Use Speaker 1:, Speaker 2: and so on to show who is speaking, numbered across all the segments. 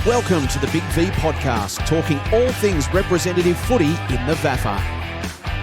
Speaker 1: Welcome to the Big V podcast, talking all things representative footy in the VAFA.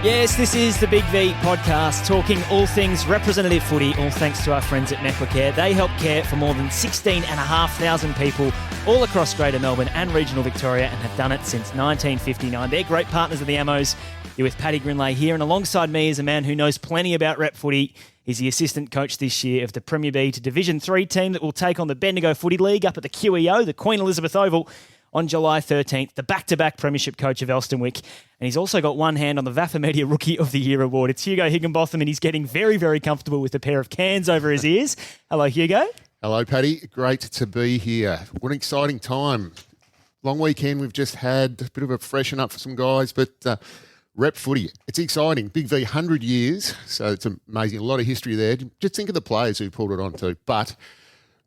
Speaker 2: Yes, this is the Big V podcast, talking all things representative footy, all thanks to our friends at MECWACARE. They help care for more than 16,500 people all across Greater Melbourne and regional Victoria and have done it since 1959. They're great partners of the Amos. You're with Paddy Grindlay here, and alongside me is a man who knows plenty about rep footy. He's the assistant coach this year of the Premier B to Division 3 team that will take on the Bendigo Footy League up at the QEO, the Queen Elizabeth Oval, on July 13th, the back-to-back premiership coach of Elstonwick. And he's also got one hand on the VAFA Media Rookie of the Year award. It's Hugo Higginbotham, and he's getting very, very comfortable with a pair of cans over his ears. Hello, Hugo.
Speaker 3: Hello, Paddy. Great to be here. What an exciting time. Long weekend. We've just had a bit of a freshen up for some guys, but rep footy, it's exciting. Big V, 100 years, so it's amazing. A lot of history there. Just think of the players who pulled it on too. But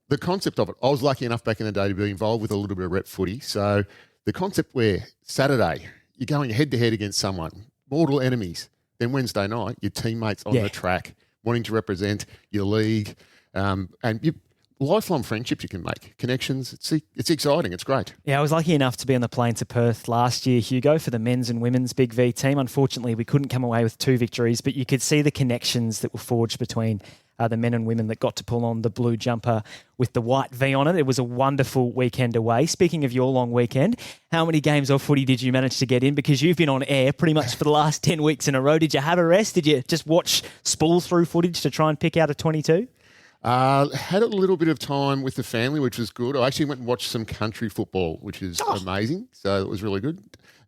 Speaker 3: the concept of it, I was lucky enough back in the day to be involved with a little bit of rep footy. So the concept where Saturday, you're going head-to-head against someone, mortal enemies. Then Wednesday night, your teammates on the track, wanting to represent your league, and you lifelong friendships you can make, connections. It's exciting. It's great.
Speaker 2: Yeah, I was lucky enough to be on the plane to Perth last year, Hugo, for the men's and women's Big V team. Unfortunately, we couldn't come away with 2 victories, but you could see the connections that were forged between the men and women that got to pull on the blue jumper with the white V on it. It was a wonderful weekend away. Speaking of your long weekend, how many games of footy did you manage to get in? Because you've been on air pretty much for the last 10 weeks in a row. Did you have a rest? Did you just watch spool through footage to try and pick out a 22?
Speaker 3: Had a little bit of time with the family, which was good. I actually went and watched some country football, which is amazing. So it was really good.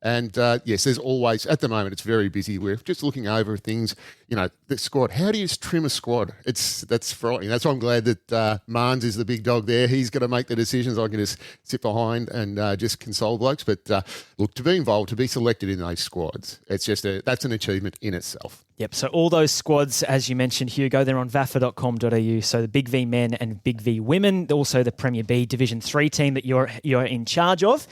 Speaker 3: And yes, there's always, at the moment, it's very busy. We're just looking over things, the squad. How do you trim a squad? That's frightening. That's why I'm glad that Marnes is the big dog there. He's going to make the decisions. I can just sit behind and just console blokes. But look, to be involved, to be selected in those squads, it's just that's an achievement in itself.
Speaker 2: Yep, so all those squads, as you mentioned, Hugo, they're on vafa.com.au. So the Big V men and Big V women, also the Premier B Division 3 team that you're in charge of,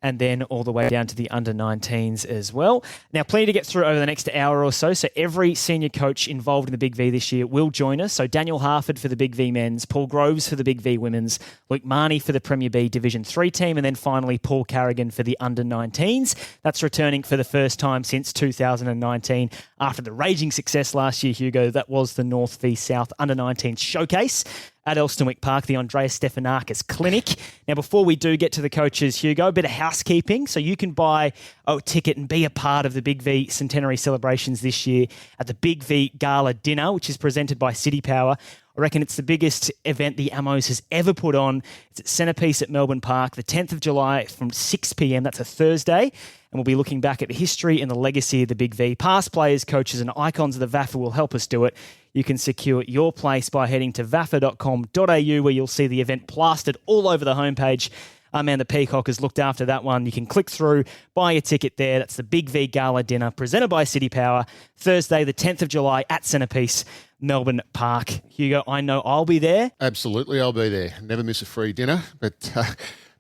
Speaker 2: and then all the way down to the under-19s as well. Now, plenty to get through over the next hour or so. So every senior coach involved in the Big V this year will join us. So Daniel Harford for the Big V men's, Paul Groves for the Big V women's, Luke Mahoney for the Premier B Division 3 team, and then finally Paul Carrigan for the under-19s. That's returning for the first time since 2019 after the raging success last year, Hugo. That was the North v South under-19 showcase at Elstonwick Park, the Andreas Stefanakis Clinic. Now, before we do get to the coaches, Hugo, a bit of housekeeping. So you can buy a ticket and be a part of the Big V Centenary celebrations this year at the Big V Gala Dinner, which is presented by City Power. I reckon it's the biggest event the Amos has ever put on. It's at Centrepiece at Melbourne Park, the 10th of July from 6 p.m. That's a Thursday. And we'll be looking back at the history and the legacy of the Big V. Past players, coaches and icons of the VAFA will help us do it. You can secure your place by heading to vafa.com.au, where you'll see the event plastered all over the homepage. Our man, the Peacock, has looked after that one. You can click through, buy your ticket there. That's the Big V Gala Dinner presented by City Power, Thursday, the 10th of July at Centrepiece, Melbourne Park. Hugo, I know I'll be there.
Speaker 3: Absolutely, I'll be there. Never miss a free dinner. But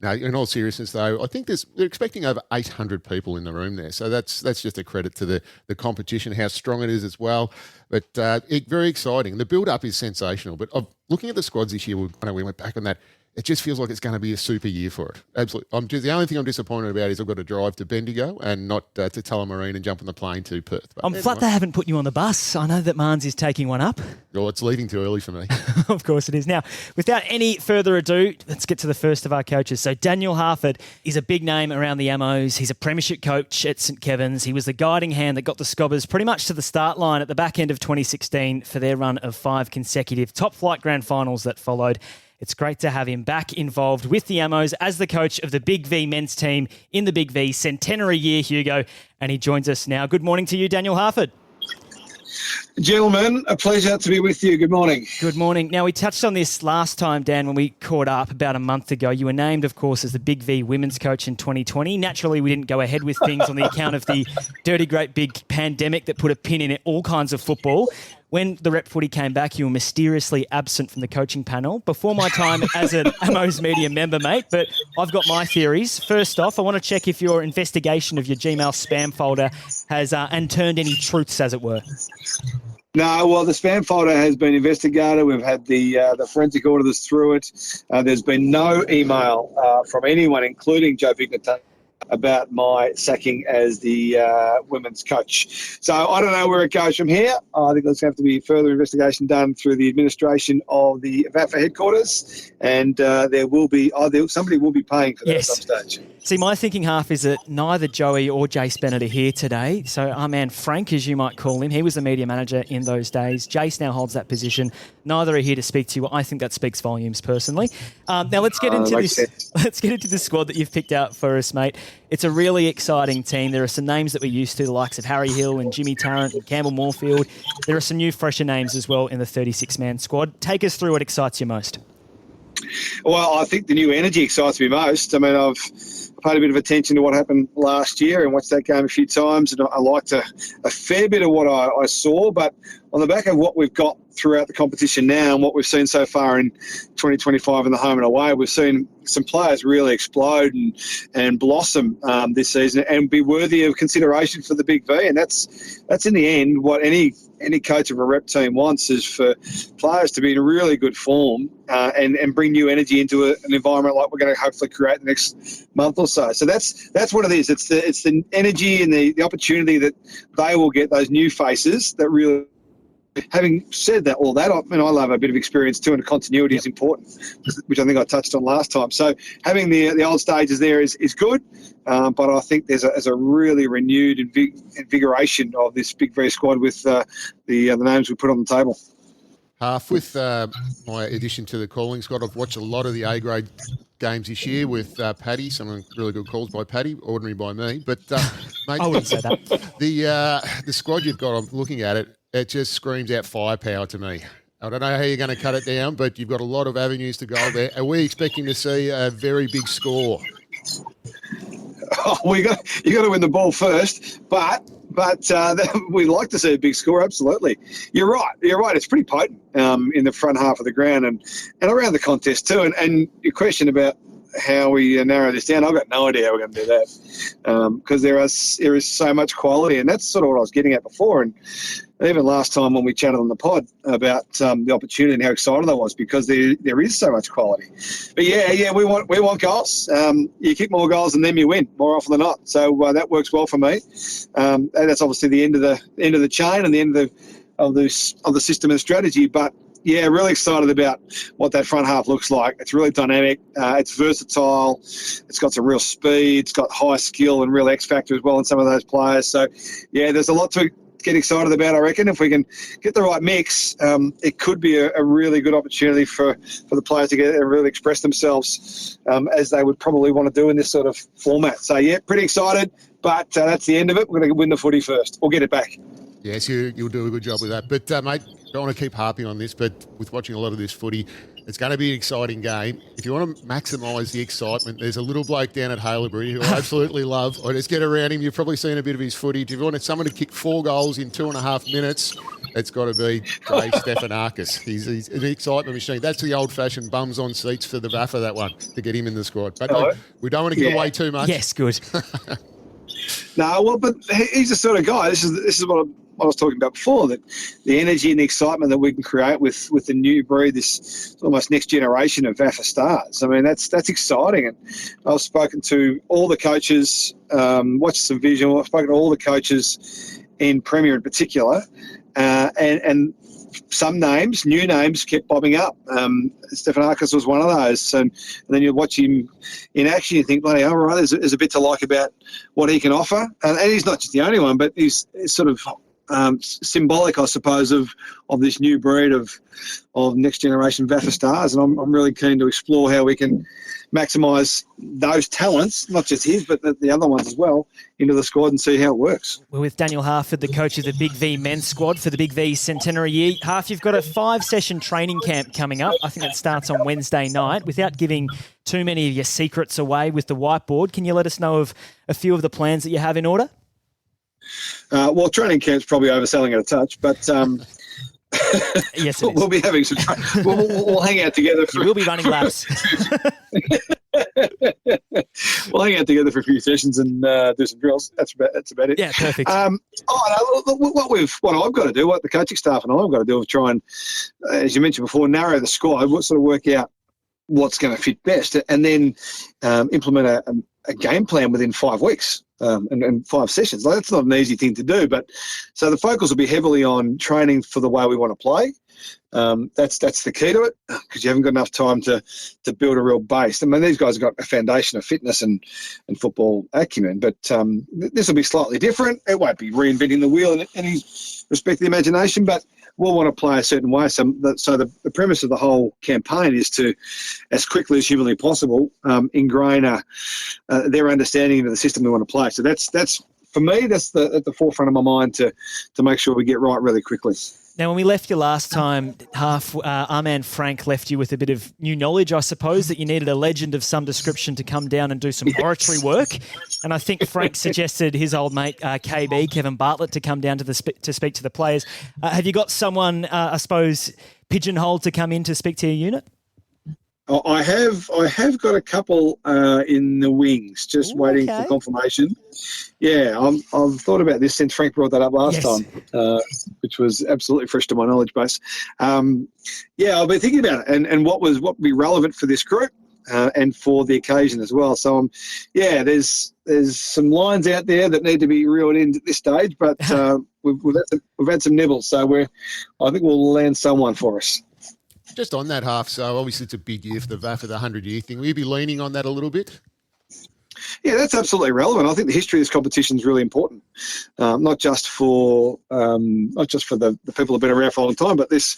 Speaker 3: no, in all seriousness, though, I think they're expecting over 800 people in the room there. So that's just a credit to the competition, how strong it is as well. But very exciting. The build-up is sensational. But looking at the squads this year, we went back on that. It just feels like it's going to be a super year for it. Absolutely. The only thing I'm disappointed about is I've got to drive to Bendigo and not to Tullamarine and jump on the plane to Perth. But
Speaker 2: I'm flat they haven't put you on the bus. I know that Marnes is taking one up.
Speaker 3: Well, it's leaving too early for me.
Speaker 2: Of course it is. Now, without any further ado, let's get to the first of our coaches. So Daniel Harford is a big name around the Amos. He's a premiership coach at St Kevin's. He was the guiding hand that got the Scobbers pretty much to the start line at the back end of 2016 for their run of 5 consecutive top-flight grand finals that followed. It's great to have him back involved with the Amos as the coach of the Big V men's team in the Big V Centenary year, Hugo. And he joins us now. Good morning to you, Daniel Harford.
Speaker 4: Gentlemen, a pleasure to be with you. Good morning.
Speaker 2: Good morning. Now, we touched on this last time, Dan, when we caught up about a month ago. You were named, of course, as the Big V women's coach in 2020. Naturally, we didn't go ahead with things on the account of the dirty, great big pandemic that put a pin in all kinds of football. When the rep footy came back, you were mysteriously absent from the coaching panel. Before my time as an Amos Media member, mate, but I've got my theories. First off, I want to check if your investigation of your Gmail spam folder has unturned any truths, as it were.
Speaker 4: No, well, the spam folder has been investigated. We've had the forensic auditors through it. There's been no email from anyone, including Joe Vignata, about my sacking as the women's coach. So I don't know where it goes from here. I think there's going to have to be further investigation done through the administration of the VAFA headquarters, and somebody will be paying for that at some stage.
Speaker 2: See, my thinking half is that neither Joey or Jace Bennett are here today. So our man Frank, as you might call him, he was the media manager in those days. Jace now holds that position. Neither are here to speak to you. I think that speaks volumes personally. Now let's get into this. Let's get into the squad that you've picked out for us, mate. It's a really exciting team. There are some names that we're used to, the likes of Harry Hill and Jimmy Tarrant and Campbell Moorfield. There are some new, fresher names as well in the 36-man squad. Take us through what excites you most.
Speaker 4: Well, I think the new energy excites me most. I mean, I've paid a bit of attention to what happened last year and watched that game a few times, and I liked a fair bit of what I saw. But on the back of what we've got throughout the competition now and what we've seen so far in 2025 in the home and away, we've seen some players really explode and blossom this season and be worthy of consideration for the Big V. And that's in the end what any coach of a rep team wants, is for players to be in really good form and bring new energy into an environment like we're going to hopefully create the next month or so. So that's what it is. It's the energy and the opportunity that they will get, those new faces that really. Having said that, all that, I love a bit of experience too, and continuity is important, which I think I touched on last time. So having the old stages there is good, but I think there's a really renewed invigoration of this Big V squad with the names we put on the table.
Speaker 3: With my addition to the calling squad, I've watched a lot of the A-grade games this year with Paddy, some really good calls by Paddy, ordinary by me. But, mate,
Speaker 2: I wouldn't say that.
Speaker 3: The squad you've got, I'm looking at it, it just screams out firepower to me. I don't know how you're going to cut it down, but you've got a lot of avenues to go there. Are we expecting to see a very big score?
Speaker 4: You got to win the ball first, but we like to see a big score. Absolutely, you're right. It's pretty potent in the front half of the ground and around the contest too. And your question about how we narrow this down, I've got no idea how we're going to do that because there is so much quality, and that's sort of what I was getting at before. And even last time when we chatted on the pod about the opportunity and how excited I was, because there is so much quality. But yeah, we want goals. You kick more goals and then you win more often than not. So that works well for me. And that's obviously the end of the chain and the end of the system and strategy. But yeah, really excited about what that front half looks like. It's really dynamic. It's versatile. It's got some real speed. It's got high skill and real X factor as well in some of those players. So yeah, there's a lot to get excited about, I reckon. If we can get the right mix, it could be a really good opportunity for the players to get and really express themselves as they would probably want to do in this sort of format. So yeah, pretty excited, but that's the end of it. We're going to win the footy first. We'll get it back.
Speaker 3: Yes, you'll do a good job with that. But, mate, don't want to keep harping on this, but with watching a lot of this footy, it's going to be an exciting game. If you want to maximise the excitement, there's a little bloke down at Haileybury who I absolutely love. I just get around him. You've probably seen a bit of his footage. If you want someone to kick 4 goals in 2.5 minutes, it's got to be Dave Stefanakis. He's an excitement machine. That's the old-fashioned bums on seats for the VAFA, that one, to get him in the squad. But no, we don't want to give away too much.
Speaker 2: Yes, good.
Speaker 4: No, well, but he's the sort of guy. This is what I was talking about before, that the energy and the excitement that we can create with the new breed, this almost next generation of VAFA stars. I mean, that's exciting. And I've spoken to all the coaches, watched some vision. I've spoken to all the coaches in Premier in particular, and some names, new names, kept bobbing up. Stefanakis was one of those. And then you watch him in action, you think, bloody hell, right, there's a bit to like about what he can offer. And he's not just the only one, but he's sort of symbolic, I suppose, of this new breed of next generation VAFA stars. And I'm really keen to explore how we can maximise those talents, not just his, but the other ones as well, into the squad and see how it works.
Speaker 2: We're with Daniel Harford, the coach of the Big V men's squad for the Big V Centenary year. Harf, you've got a 5-session training camp coming up. I think that starts on Wednesday night. Without giving too many of your secrets away with the whiteboard, can you let us know of a few of the plans that you have in order?
Speaker 4: Well, training camp's probably overselling it a touch, but
Speaker 2: yes, it is.
Speaker 4: We'll be having some. We'll hang out together.
Speaker 2: We'll be running laps.
Speaker 4: Well, we'll hang out together for a few sessions and do some drills. That's about it.
Speaker 2: Yeah, perfect.
Speaker 4: What I've got to do, what the coaching staff and I've got to do, is try and, as you mentioned before, narrow the squad. What sort of work out what's going to fit best, and then implement a game plan within 5 weeks and 5 sessions. Like, that's not an easy thing to do, but so the focus will be heavily on training for the way we want to play. That's the key to it, because you haven't got enough time to build a real base. I mean, these guys have got a foundation of fitness and football acumen, but this will be slightly different. It won't be reinventing the wheel in any respect to the imagination, but we'll want to play a certain way. So the premise of the whole campaign is to, as quickly as humanly possible, ingrain their understanding of the system we want to play. So that's for me, that's at the forefront of my mind to make sure we get right really quickly.
Speaker 2: Now, when we left you last time, our man Frank left you with a bit of new knowledge, I suppose, that you needed a legend of some description to come down and do some oratory work. And I think Frank suggested his old mate, KB, Kevin Bartlett, to come down to speak to the players. Have you got someone, I suppose, pigeonholed to come in to speak to your unit?
Speaker 4: I have got a couple in the wings, just waiting for confirmation. Yeah, I've thought about this since Frank brought that up last time, which was absolutely fresh to my knowledge base. I've been thinking about it and what would be relevant for this group and for the occasion as well. So, there's some lines out there that need to be reeled in at this stage, but we've had some nibbles, so I think we'll land someone for us.
Speaker 3: Just on that half, so obviously it's a big year for the VAFA, the 100-year thing. Will you be leaning on that a little bit?
Speaker 4: Yeah, that's absolutely relevant. I think the history of this competition is really important, not just for the people who've been around for a long time, but this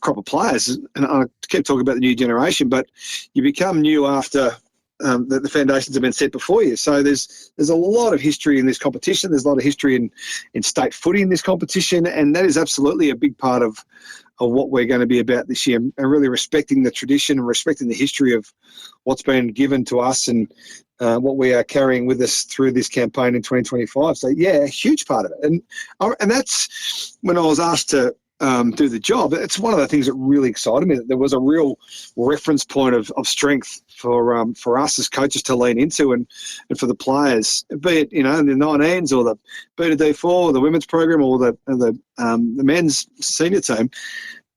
Speaker 4: crop of players. And I keep talking about the new generation, but you become new after the foundations have been set before you. So there's a lot of history in this competition. There's a lot of history in state footy in this competition, and that is absolutely a big part of what we're going to be about this year, and really respecting the tradition and respecting the history of what's been given to us and what we are carrying with us through this campaign in 2025. So, a huge part of it. And that's when I was asked to do the job. It's one of the things that really excited me, that there was a real reference point of strength for us as coaches to lean into and for the players, be it, in the 19s or the B2D4 or the women's program or the men's senior team,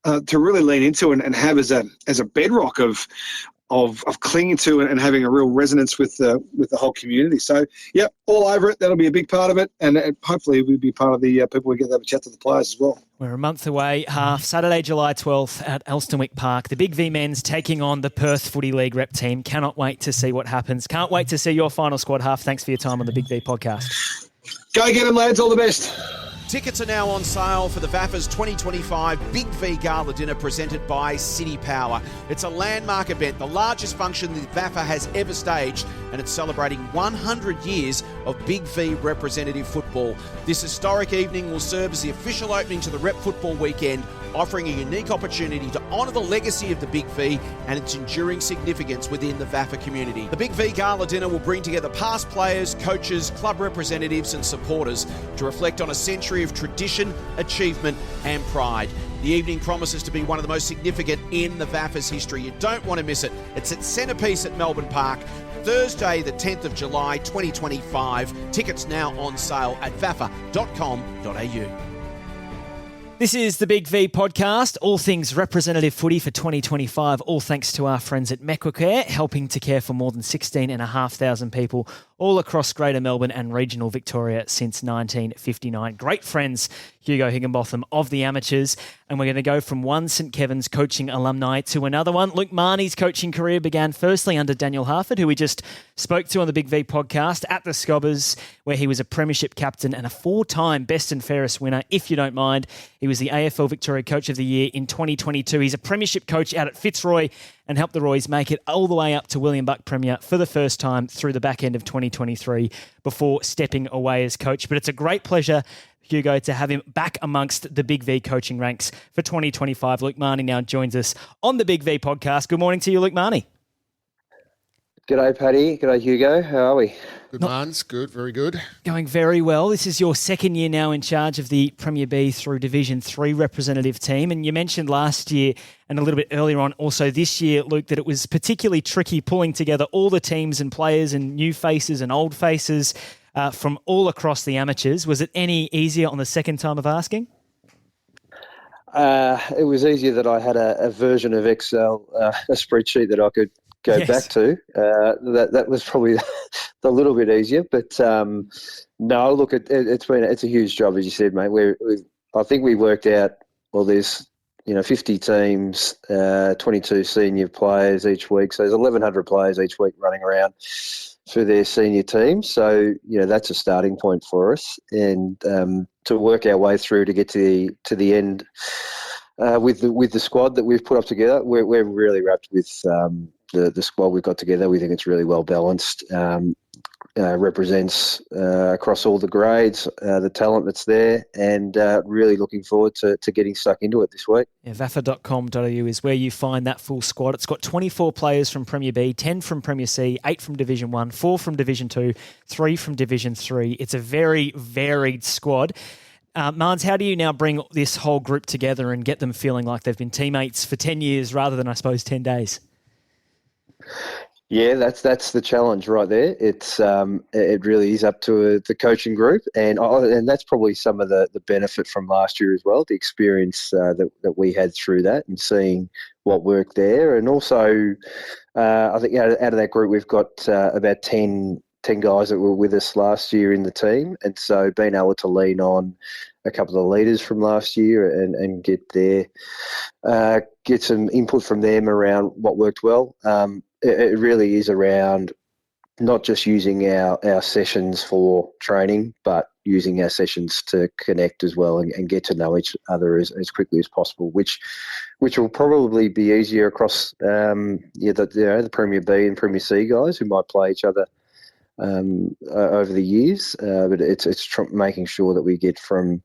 Speaker 4: to really lean into and have as a bedrock of clinging to and having a real resonance with the whole community. So, all over it. That'll be a big part of it, and hopefully we'll be part of the people we get to have a chat to the players as well.
Speaker 2: We're a month away, Saturday, July 12th at Elstonwick Park. The Big V men's taking on the Perth Footy League rep team. Cannot wait to see what happens. Can't wait to see your final squad, Half. Thanks for your time on the Big V podcast.
Speaker 4: Go get them, lads. All the best.
Speaker 1: Tickets are now on sale for the VAFA's 2025 Big V Gala Dinner presented by City Power. It's a landmark event, the largest function the VAFA has ever staged, and it's celebrating 100 years of Big V representative football. This historic evening will serve as the official opening to the Rep Football Weekend, offering a unique opportunity to honour the legacy of the Big V and its enduring significance within the VAFA community. The Big V Gala Dinner will bring together past players, coaches, club representatives and supporters to reflect on a century of tradition, achievement and pride. The evening promises to be one of the most significant in the VAFA's history. You don't want to miss it. It's at Centrepiece at Melbourne Park, Thursday the 10th of July 2025. Tickets now on sale at vafa.com.au.
Speaker 2: This is the Big V podcast, all things representative footy for 2025, all thanks to our friends at MECWACARE, helping to care for more than 16,500 people all across Greater Melbourne and regional Victoria since 1959. Great friends, Hugo Higginbotham of the Amateurs. And we're going to go from one St Kevin's coaching alumni to another one. Luke Mahoney's coaching career began firstly under Daniel Harford, who we just spoke to on the Big V podcast at the Scobbers, where he was a premiership captain and a 4-time best and fairest winner, if you don't mind. He was the AFL Victoria Coach of the Year in 2022. He's a premiership coach out at Fitzroy and helped the Roys make it all the way up to William Buck Premier for the first time through the back end of 2023 before stepping away as coach. But it's a great pleasure, Hugo, to have him back amongst the Big V coaching ranks for 2025. Luke Mahoney now joins us on the Big V podcast. Good morning to you, Luke Mahoney.
Speaker 5: G'day, Paddy. G'day, Hugo. How are we?
Speaker 3: Good, Mans. Good, very good.
Speaker 2: Going very well. This is your second year now in charge of the Premier B through Division 3 representative team. And you mentioned last year and a little bit earlier on also this year, Luke, that it was particularly tricky pulling together all the teams and players and new faces and old faces from all across the amateurs. Was it any easier on the second time of asking?
Speaker 5: It was easier that I had a version of Excel, a spreadsheet that I could go back to. That was probably a little bit easier. But no, look, it's a huge job, as you said, mate. I think we worked out, well, there's 50 teams, 22 senior players each week. So there's 1,100 players each week running around for their senior team. So, that's a starting point for us. And to work our way through to get to the end with the squad that we've put up together, we're really wrapped with the squad we've got together. We think it's really well balanced. Represents across all the grades, the talent that's there, and really looking forward to getting stuck into it this week.
Speaker 2: Yeah, vafa.com.au is where you find that full squad. It's got 24 players from Premier B, 10 from Premier C, 8 from Division 1, 4 from Division 2, 3 from Division 3. It's a very varied squad. Mans, how do you now bring this whole group together and get them feeling like they've been teammates for 10 years rather than, I suppose, 10 days?
Speaker 5: Yeah, that's the challenge right there. It really is up to the coaching group, and that's probably some of the benefit from last year as well, the experience that we had through that and seeing what worked there. And also, I think out of that group, we've got about 10 guys that were with us last year in the team, and so being able to lean on a couple of the leaders from last year and get some input from them around what worked well. It really is around not just using our sessions for training, but using our sessions to connect as well and get to know each other as quickly as possible, which will probably be easier across the Premier B and Premier C guys who might play each other over the years. But it's making sure that we get from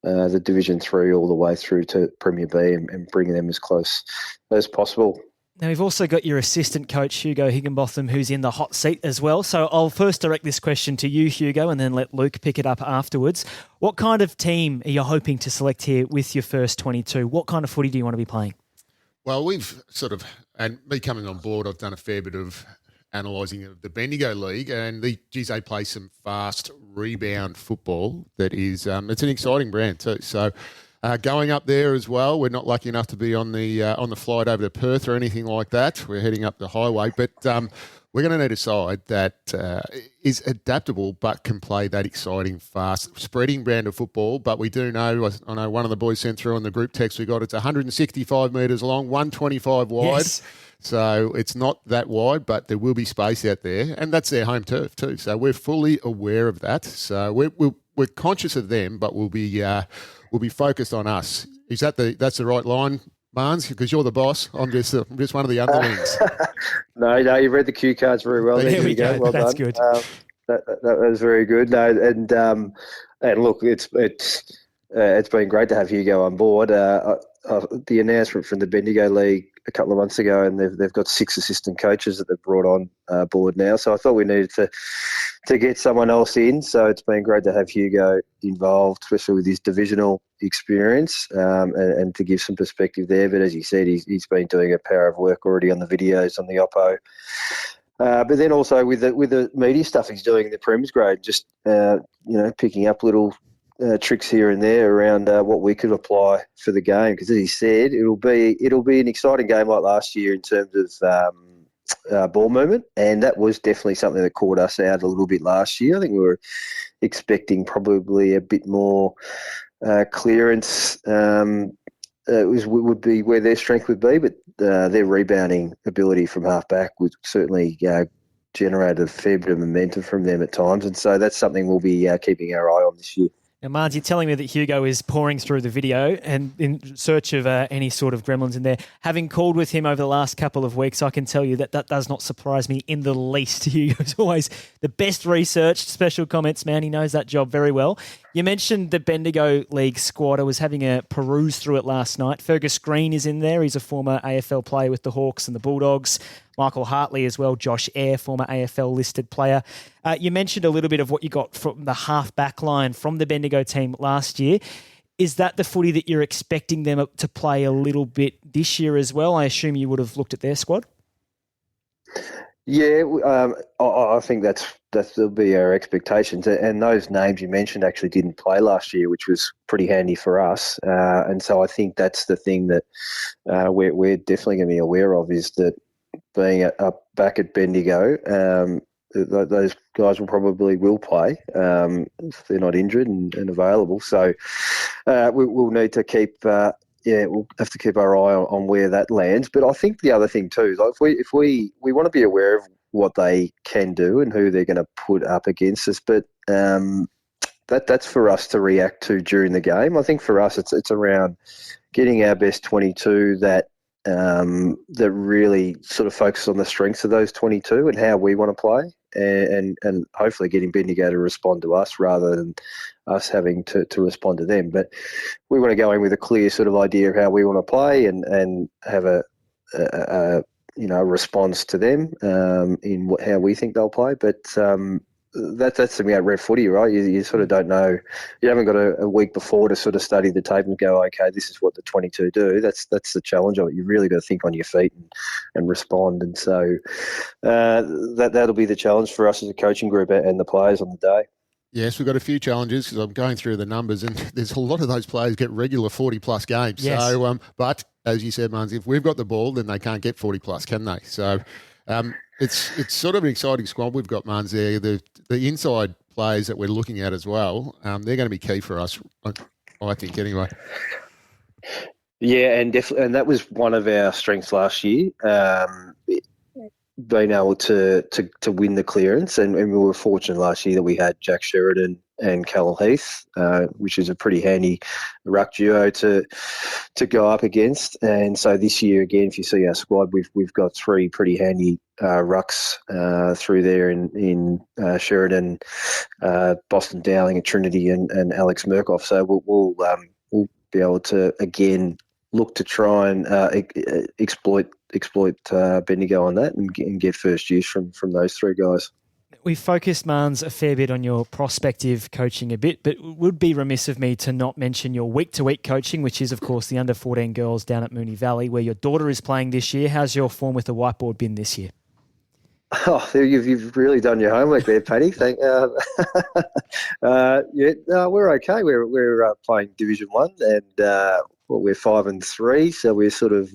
Speaker 5: the Division 3 all the way through to Premier B and bringing them as close as possible.
Speaker 2: Now, we've also got your assistant coach, Hugo Higginbotham, who's in the hot seat as well. So I'll first direct this question to you, Hugo, and then let Luke pick it up afterwards. What kind of team are you hoping to select here with your first 22? What kind of footy do you want to be playing?
Speaker 3: Well, we've and me coming on board, I've done a fair bit of analysing of the Bendigo League, and they play some fast rebound football that is, it's an exciting brand too. So going up there as well, we're not lucky enough to be on the flight over to Perth or anything like that. We're heading up the highway, but we're going to need a side that is adaptable but can play that exciting, fast, spreading brand of football. But we do know, I know one of the boys sent through on the group text we got, it's 165 metres long, 125 wide. Yes. So it's not that wide, but there will be space out there, and that's their home turf too. So we're fully aware of that. So we're conscious of them, but we'll be focused on us. Is that's the right line, Barnes? Because you're the boss. I'm just one of the underlings.
Speaker 5: No, you've read the cue cards very well.
Speaker 2: There we go.
Speaker 5: Well
Speaker 2: That's
Speaker 5: done.
Speaker 2: good.
Speaker 5: That was very good. No, and look, it's been great to have Hugo on board. The announcement from the Bendigo League a couple of months ago, and they've got 6 assistant coaches that they've brought on board now. So I thought we needed to get someone else in. So it's been great to have Hugo involved, especially with his divisional experience, and to give some perspective there. But as you said, he's been doing a power of work already on the videos on the Oppo. But then also with the media stuff he's doing in the Prems grade, just picking up little tricks here and there around what we could apply for the game. Because as he said, it'll be an exciting game like last year in terms of ball movement, and that was definitely something that caught us out a little bit last year. I think we were expecting probably a bit more clearance. Would be where their strength would be, but their rebounding ability from half-back would certainly generate a fair bit of momentum from them at times, and so that's something we'll be keeping our eye on this year.
Speaker 2: Now, Marge, you're telling me that Hugo is pouring through the video and in search of any sort of gremlins in there. Having called with him over the last couple of weeks, I can tell you that does not surprise me in the least. Hugo's always the best researched special comments man. He knows that job very well. You mentioned the Bendigo League squad. I was having a peruse through it last night. Fergus Green is in there. He's a former AFL player with the Hawks and the Bulldogs. Michael Hartley as well. Josh Eyre, former AFL listed player. You mentioned a little bit of what you got from the half-back line from the Bendigo team last year. Is that the footy that you're expecting them to play a little bit this year as well? I assume you would have looked at their squad.
Speaker 5: Yeah, I think that'll be our expectations. And those names you mentioned actually didn't play last year, which was pretty handy for us. And so I think that's the thing that we're definitely going to be aware of, is that being up back at Bendigo, those guys will play if they're not injured and available. So we'll need to keep. We'll have to keep our eye on where that lands. But I think the other thing too, like if we want to be aware of what they can do and who they're going to put up against us. But that's for us to react to during the game. I think for us, it's around getting our best 22 that really sort of focus on the strengths of those 22 and how we want to play, and hopefully getting Bendigo to respond to us rather than us having to respond to them. But we want to go in with a clear sort of idea of how we want to play and have a response to them in how we think they'll play. But that's the thing about rep footy, right? You sort of don't know. You haven't got a week before to sort of study the tape and go, okay, this is what the 22 do. That's the challenge of it. You really got to think on your feet and respond. And so that'll be the challenge for us as a coaching group and the players on the day.
Speaker 3: Yes, we've got a few challenges because I'm going through the numbers, and there's a lot of those players get regular 40-plus games.
Speaker 2: Yes.
Speaker 3: So, but as you said, Mans, if we've got the ball, then they can't get 40-plus, can they? So it's sort of an exciting squad we've got, Mans, there. The inside players that we're looking at as well, they're going to be key for us, I think, anyway.
Speaker 5: Yeah, and definitely, and that was one of our strengths last year. Being able to win the clearance, and we were fortunate last year that we had Jack Sheridan and Callum Heath, which is a pretty handy ruck duo to go up against. And so this year again, if you see our squad, we've got three pretty handy rucks through there in Sheridan, Boston Dowling, and Trinity, and Alex Murkoff. So we'll be able to again look to try and exploit Bendigo on that and get first use from those three guys.
Speaker 2: We focused, Mans, a fair bit on your prospective coaching a bit, but it would be remiss of me to not mention your week-to-week coaching, which is, of course, the under-14 girls down at Moonee Valley, where your daughter is playing this year. How's your form with the whiteboard been this year?
Speaker 5: Oh, you've really done your homework there, Paddy. We're okay. We're playing Division 1 and we're 5-3, so we're sort of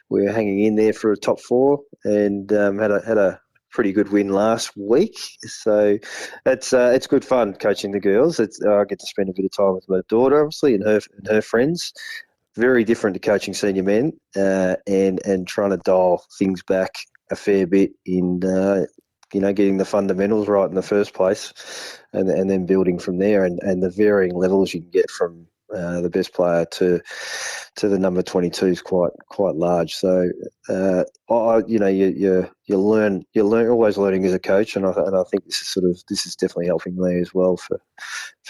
Speaker 5: we're hanging in there for a top 4, and had a pretty good win last week. So it's good fun coaching the girls. I get to spend a bit of time with my daughter, obviously, and her friends. Very different to coaching senior men, and trying to dial things back a fair bit in getting the fundamentals right in the first place, and then building from there, and the varying levels you can get from the best player to the number 22 is quite large. So you learn. You're always learning as a coach, and I think this is definitely helping me as well for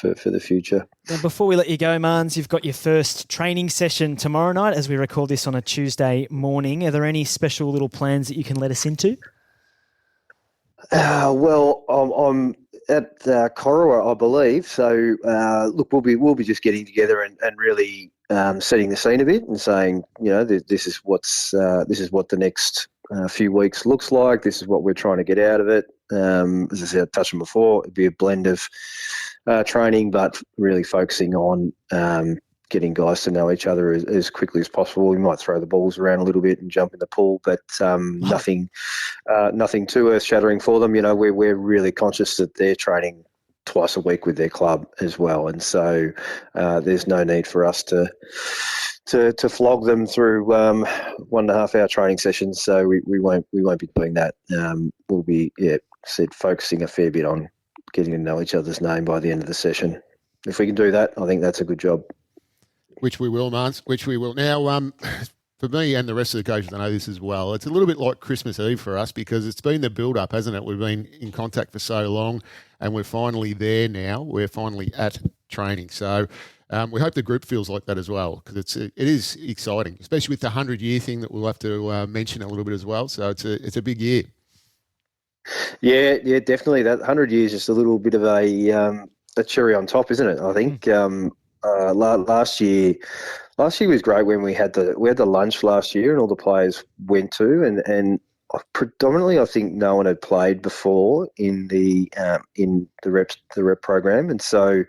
Speaker 5: the future.
Speaker 2: Now, before we let you go, Mans, you've got your first training session tomorrow night as we record this on a Tuesday morning. Are there any special little plans that you can let us into?
Speaker 5: Well, I'm at Corowa, I believe. So, look, we'll be just getting together and really setting the scene a bit and saying, this is what the next few weeks looks like. This is what we're trying to get out of it. As I said, I touched on before, it'd be a blend of training, but really focusing on getting guys to know each other as quickly as possible. We might throw the balls around a little bit and jump in the pool, but nothing too earth-shattering for them. We're really conscious that they're training twice a week with their club as well, and so there's no need for us to flog them through 1.5 hour training sessions. So we won't be doing that. We'll be focusing a fair bit on getting to know each other's name by the end of the session. If we can do that, I think that's a good job.
Speaker 3: Which we will, Mans, which we will. Now, for me and the rest of the coaches, I know this as well, it's a little bit like Christmas Eve for us because it's been the build-up, hasn't it? We've been in contact for so long and we're finally there now. We're finally at training. So we hope the group feels like that as well because it is exciting, especially with the 100-year thing that we'll have to mention a little bit as well. So it's a big year.
Speaker 5: Yeah, definitely. That 100 years is just a little bit of a cherry on top, isn't it? I think last year was great when we had the lunch last year and all the players went to and predominantly I think no one had played before in the rep program, and so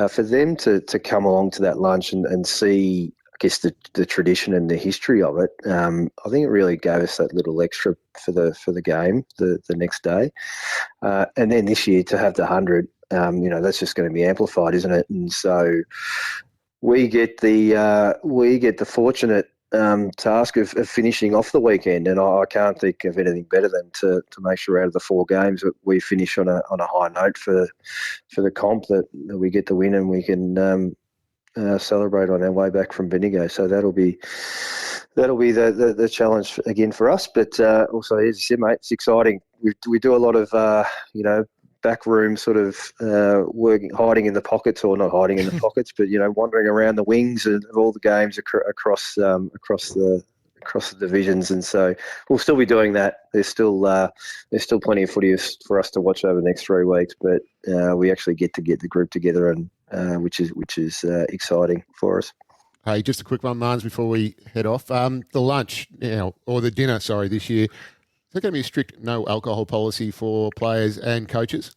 Speaker 5: for them to come along to that lunch and see, I guess, the tradition and the history of it, I think it really gave us that little extra for the game the next day, and then this year to have the 100. That's just going to be amplified, isn't it? And so we get the fortunate task of finishing off the weekend, and I can't think of anything better than to make sure out of the 4 games that we finish on a high note for the comp, that we get the win and we can celebrate on our way back from Bendigo. So that'll be the challenge again for us. But also, as you said, mate, it's exciting. We do a lot of backroom sort of working, hiding in the pockets, or not hiding in the pockets, but wandering around the wings of all the games across the divisions, and so we'll still be doing that. There's still plenty of footy for us to watch over the next 3 weeks, but we actually get to get the group together, and which is exciting for us.
Speaker 3: Hey, just a quick one, Marnes, before we head off. The lunch or the dinner, this year. Is there going to be a strict no alcohol policy for players and coaches?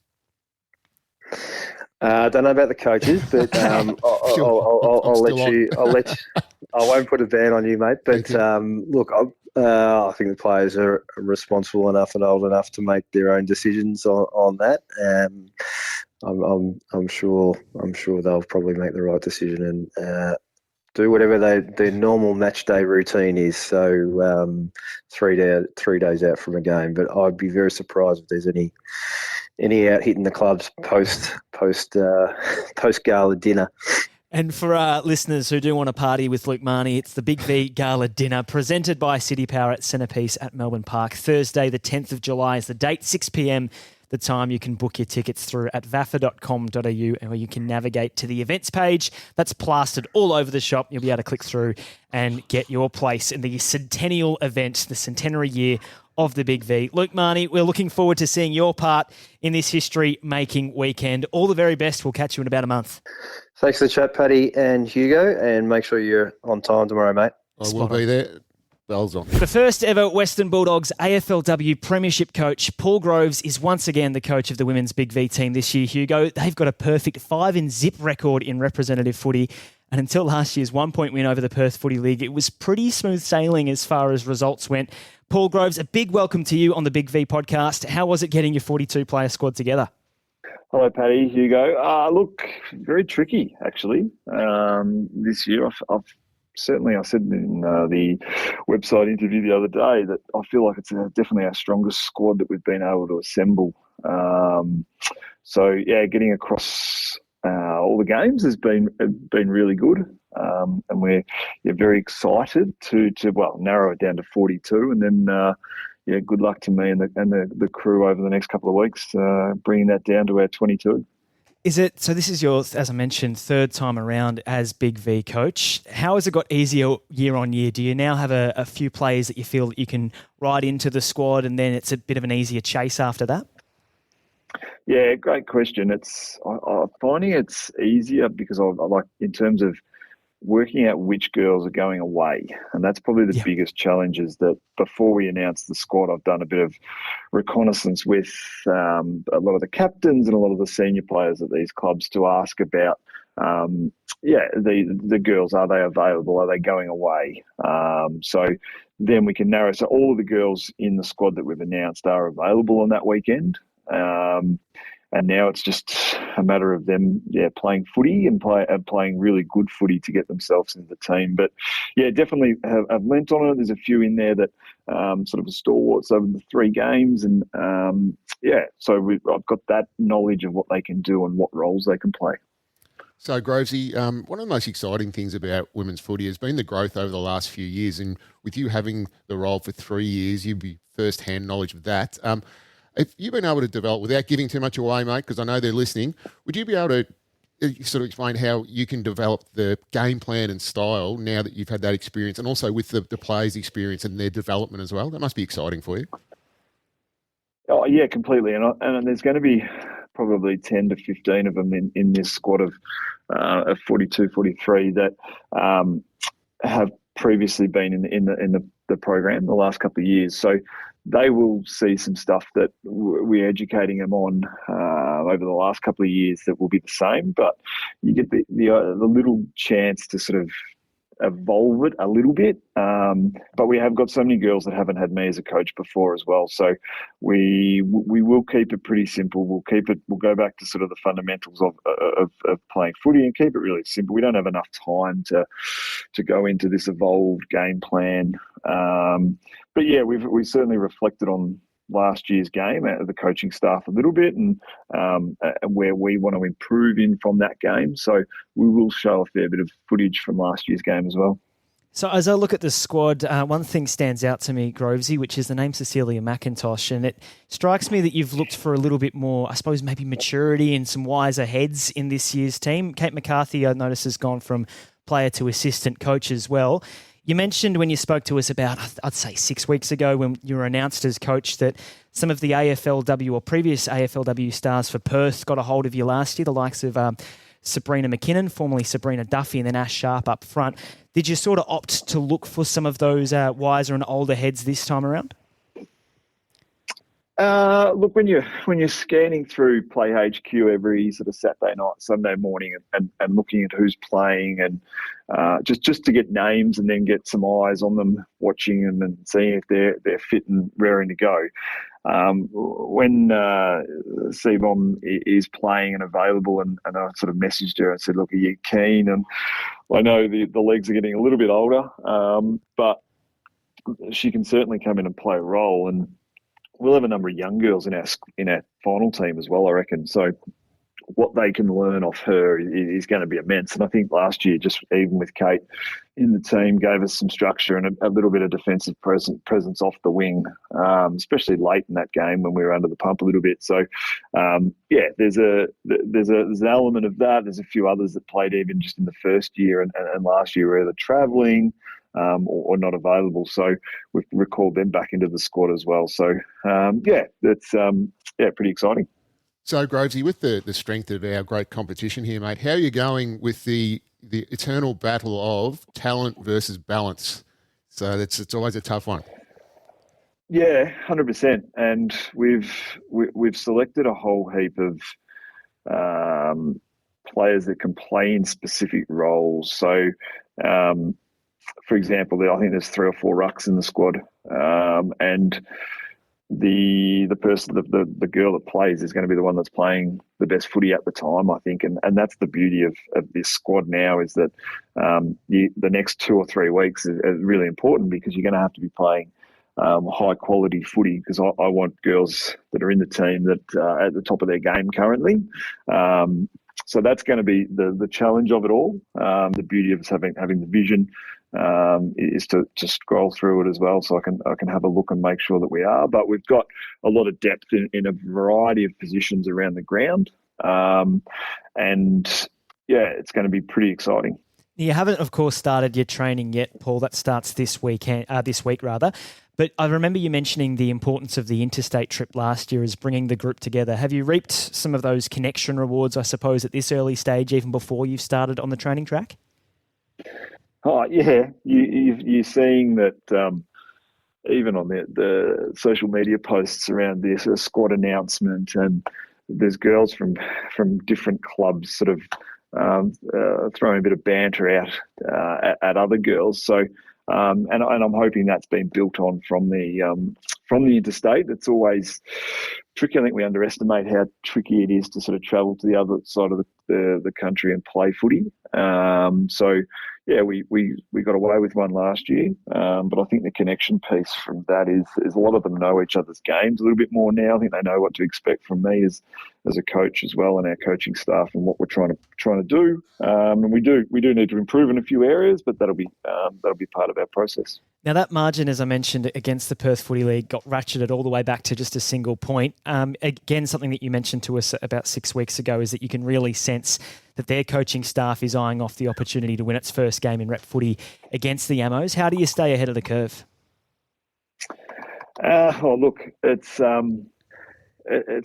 Speaker 5: I don't know about the coaches, but I won't put a ban on you, mate. But look, I think the players are responsible enough and old enough to make their own decisions on that. I'm sure they'll probably make the right decision and do whatever their normal match day routine is. So 3 days out from a game, but I'd be very surprised if there's any out hitting the clubs post gala dinner.
Speaker 2: And for our listeners who do want to party with Luke Mahoney, it's the Big V Gala Dinner presented by City Power at Centrepiece at Melbourne Park. Thursday, the 10th of July is the date, 6 p.m. the time. You can book your tickets through at vafa.com.au, and where you can navigate to the events page. That's plastered all over the shop. You'll be able to click through and get your place in the centennial event, the centenary year of the Big V. Luke Mahoney, we're looking forward to seeing your part in this history-making weekend. All the very best. We'll catch you in about a month.
Speaker 5: Thanks for the chat, Paddy and Hugo, and make sure you're on time tomorrow, mate.
Speaker 3: I will be there. Bells on.
Speaker 2: The first ever Western Bulldogs AFLW Premiership coach, Paul Groves, is once again the coach of the women's Big V team this year, Hugo. They've got a perfect 5-0 record in representative footy. And until last year's 1-point win over the Perth Footy League, it was pretty smooth sailing as far as results went. Paul Groves, a big welcome to you on the Big V podcast. How was it getting your 42-player squad together?
Speaker 6: Hello, Paddy, Hugo. Look, very tricky, actually, this year. I said in the website interview the other day that I feel like it's definitely our strongest squad that we've been able to assemble. Getting across all the games has been really good, and we're very excited to narrow it down to 42, and then good luck to me and the crew over the next couple of weeks, bringing that down to our 22.
Speaker 2: Is it, so this is your, as I mentioned, third time around as Big V coach. How has it got easier year on year? Do you now have a few players that you feel that you can ride into the squad and then it's a bit of an easier chase after that?
Speaker 6: Yeah, great question. I'm finding it's easier because I like, in terms of working out which girls are going away. And that's probably the biggest challenge, is that before we announce the squad, I've done a bit of reconnaissance with a lot of the captains and a lot of the senior players at these clubs to ask about, the girls, are they available? Are they going away? So then we can narrow. So all of the girls in the squad that we've announced are available on that weekend. And now it's just a matter of them, playing footy and playing really good footy to get themselves into the team. But definitely have lent on it. There's a few in there that sort of stalwarts over the 3 games, and so I've got that knowledge of what they can do and what roles they can play.
Speaker 3: So, Grovesy, one of the most exciting things about women's footy has been the growth over the last few years. And with you having the role for 3 years, you'd be first-hand knowledge of that. If you've been able to develop, without giving too much away, mate, because I know they're listening, would you be able to sort of explain how you can develop the game plan and style now that you've had that experience, and also with the players' experience and their development as well? That must be exciting for you.
Speaker 6: Oh yeah, completely. And there's going to be probably 10 to 15 of them in this squad of 42, 43 that have previously been in the program the last couple of years. So they will see some stuff that we're educating them on over the last couple of years that will be the same, but you get the little chance to sort of evolve it a little bit. But we have got so many girls that haven't had me as a coach before as well. So we will keep it pretty simple. We'll go back to sort of the fundamentals of playing footy and keep it really simple. We don't have enough time to go into this evolved game plan. But yeah, we certainly reflected on last year's game, the coaching staff a little bit, and where we want to improve in from that game. So we will show a fair bit of footage from last year's game as well.
Speaker 2: So as I look at the squad, one thing stands out to me, Grovesy, which is the name Cecilia McIntosh, and it strikes me that you've looked for a little bit more, I suppose, maybe maturity and some wiser heads in this year's team. Kate McCarthy, I notice, has gone from player to assistant coach as well. You mentioned when you spoke to us about, I'd say 6 weeks ago when you were announced as coach, that some of the AFLW or previous AFLW stars for Perth got a hold of you last year, the likes of Sabrina McKinnon, formerly Sabrina Duffy, and then Ash Sharp up front. Did you sort of opt to look for some of those wiser and older heads this time around?
Speaker 6: Look, when you're scanning through Play HQ every sort of Saturday night, Sunday morning, and looking at who's playing, and just to get names and then get some eyes on them, watching them and seeing if they're fit and raring to go. When C-Bomb is playing and available, and I sort of messaged her and said, look, are you keen? And I know the legs are getting a little bit older, but she can certainly come in and play a role, and we'll have a number of young girls in our final team as well, I reckon. So what they can learn off her is going to be immense. And I think last year, just even with Kate in the team, gave us some structure and a little bit of defensive presence off the wing, especially late in that game when we were under the pump a little bit. So, yeah, there's an element of that. There's a few others that played even just in the first year and last year were either travelling or not available. So we've recalled them back into the squad as well. So, yeah, that's pretty exciting.
Speaker 3: So, Grovesy, with the strength of our great competition here, mate, how are you going with the eternal battle of talent versus balance? So it's always a tough one.
Speaker 6: Yeah, 100%. And we've selected a whole heap of players that can play in specific roles. So, for example, I think there's 3 or 4 rucks in the squad, and the person, the girl that plays is going to be the one that's playing the best footy at the time, I think. And that's the beauty of this squad now, is that the next 2 or 3 weeks is really important, because you're going to have to be playing high quality footy, because I want girls that are in the team that are at the top of their game currently. So that's going to be the challenge of it all. The beauty of us having the vision is to scroll through it as well, so I can have a look and make sure that we are. But we've got a lot of depth in a variety of positions around the ground, and yeah, it's going to be pretty exciting.
Speaker 2: You haven't, of course, started your training yet, Paul. That starts this week. But I remember you mentioning the importance of the interstate trip last year as bringing the group together. Have you reaped some of those connection rewards, I suppose, at this early stage, even before you've started on the training track?
Speaker 6: Oh, yeah. You're seeing that even on the social media posts around this squad announcement, and there's girls from different clubs sort of throwing a bit of banter out at other girls. So, and I'm hoping that's been built on from the interstate. It's always tricky. I think we underestimate how tricky it is to sort of travel to the other side of the country and play footy. So we got away with one last year, but I think the connection piece from that is a lot of them know each other's games a little bit more now. I think they know what to expect from me as a coach as well, and our coaching staff, and what we're trying to do. And we do need to improve in a few areas, but that'll be part of our process.
Speaker 2: Now, that margin, as I mentioned, against the Perth Footy League got ratcheted all the way back to just a single point. Again, something that you mentioned to us about 6 weeks ago is that you can really sense that their coaching staff is eyeing off the opportunity to win its first game in rep footy against the Ammos. How do you stay ahead of the curve?
Speaker 6: Look, it's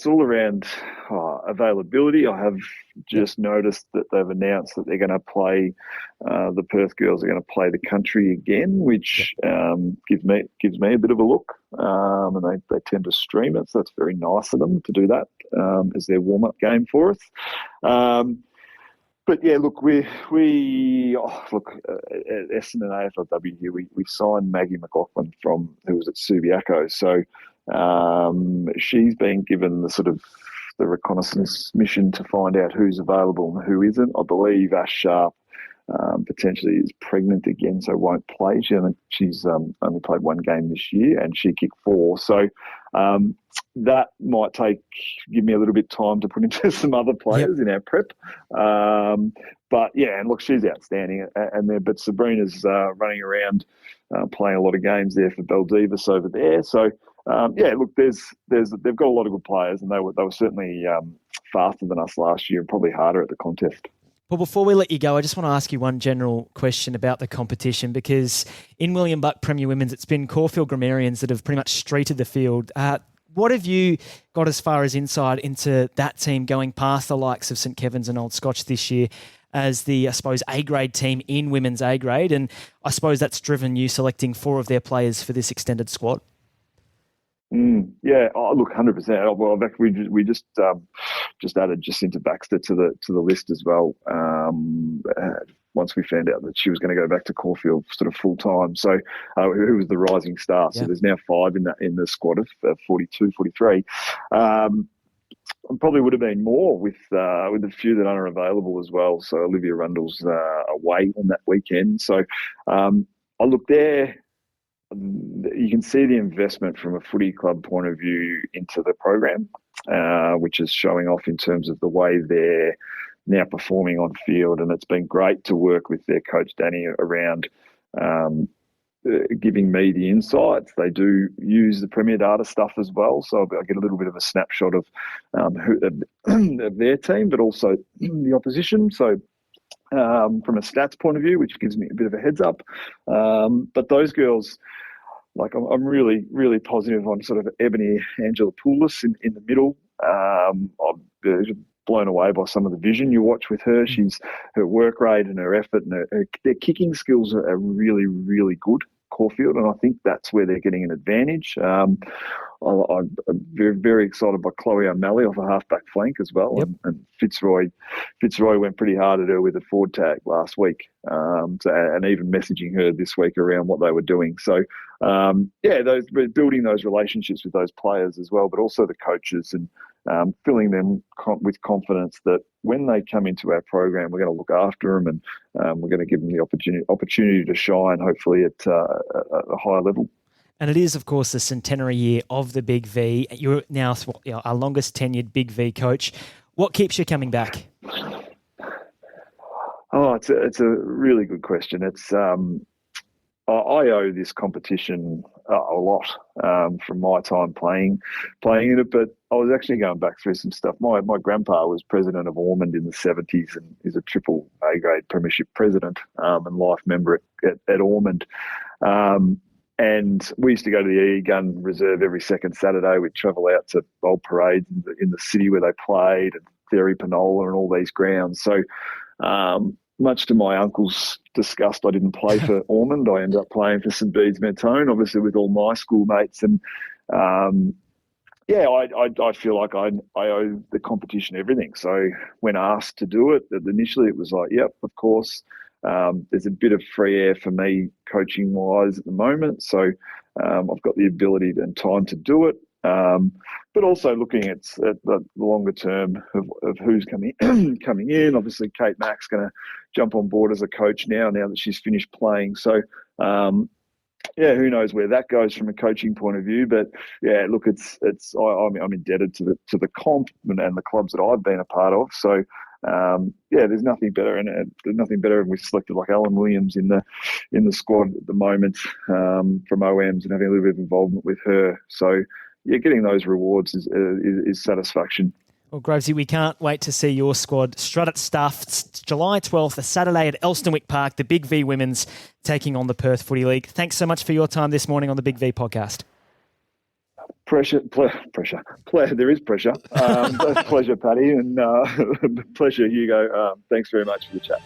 Speaker 6: all around availability. I have just noticed that they've announced that they're going to play, the Perth girls are going to play the country again, which gives me a bit of a look. And they tend to stream it, so that's very nice of them to do that as their warm-up game for us. But yeah, look, at Essendon AFLW here, we signed Maggie McLaughlin who was at Subiaco. So she's been given the sort of the reconnaissance mission to find out who's available and who isn't. I believe Ash Sharp potentially is pregnant again, so won't play. She's only played one game this year, and she kicked 4. So that might give me a little bit of time to put into some other players in our prep. But yeah, and look, she's outstanding. But Sabrina's running around playing a lot of games there for Beldivis over there. So look, they've got a lot of good players, and they were certainly faster than us last year and probably harder at the contest.
Speaker 2: Well, before we let you go, I just want to ask you one general question about the competition, because in William Buck Premier Women's, it's been Caulfield Grammarians that have pretty much streeted the field. What have you got as far as insight into that team going past the likes of St Kevin's and Old Scotch this year as the, I suppose, A-grade team in women's A-grade? And I suppose that's driven you selecting 4 of their players for this extended squad.
Speaker 6: Yeah. Oh, look, 100%. Well, we just added Jacinta Baxter to the list as well. Once we found out that she was going to go back to Caulfield sort of full time, so who was the rising star? So there's now 5 in the squad of 42, 43. Probably would have been more with a few that aren't available as well. So Olivia Rundle's away on that weekend. So I look there. You can see the investment from a footy club point of view into the program, which is showing off in terms of the way they're now performing on field. And it's been great to work with their coach, Danny, around giving me the insights. They do use the Premier Data stuff as well. So I get a little bit of a snapshot of of their team, but also the opposition. So from a stats point of view, which gives me a bit of a heads up. But those girls, like I'm really, really positive on sort of Ebony Angelopoulos in the middle. I'm blown away by some of the vision you watch with her. Her work rate and her effort and their kicking skills are really, really good, Caulfield, and I think that's where they're getting an advantage. I'm very, very excited by Chloe O'Malley off a half-back flank as well. Yep. And Fitzroy went pretty hard at her with a forward tag last week, and even messaging her this week around what they were doing. So, building those relationships with those players as well, but also the coaches, and filling them with confidence that when they come into our program, we're going to look after them, and we're going to give them the opportunity to shine, hopefully at a higher level.
Speaker 2: And it is, of course, the centenary year of the Big V. You're now our longest tenured Big V coach. What keeps you coming back?
Speaker 6: Oh, it's a really good question. It's I owe this competition a lot from my time playing in it, but I was actually going back through some stuff. My grandpa was president of Ormond in the 70s and is a triple A-grade premiership president and life member at Ormond. And we used to go to the E Gun Reserve every second Saturday. We'd travel out to old parades in the city where they played, and Theory Panola and all these grounds. So much to my uncle's disgust, I didn't play for Ormond. I ended up playing for St Bede's Mentone, obviously with all my schoolmates. And I feel like I owe the competition everything. So when asked to do it, initially it was like, yep, of course. There's a bit of free air for me coaching wise at the moment. So I've got the ability and time to do it. But also looking at the longer term of who's coming in. Obviously, Kate Mack's going to jump on board as a coach now that she's finished playing. So, who knows where that goes from a coaching point of view? But yeah, look, I'm indebted to the comp and the clubs that I've been a part of. So. There's nothing better, and there's nothing better. And we selected like Alan Williams in the squad at the moment from OMs, and having a little bit of involvement with her. So getting those rewards is satisfaction.
Speaker 2: Well, Grovesy, we can't wait to see your squad strut at stuff. It's July 12th, a Saturday at Elstonwick Park, the Big V Women's taking on the Perth Footy League. Thanks so much for your time this morning on the Big V podcast.
Speaker 6: Pressure. There is pressure. Pleasure, Paddy, and pleasure, Hugo. Thanks very much for the chat.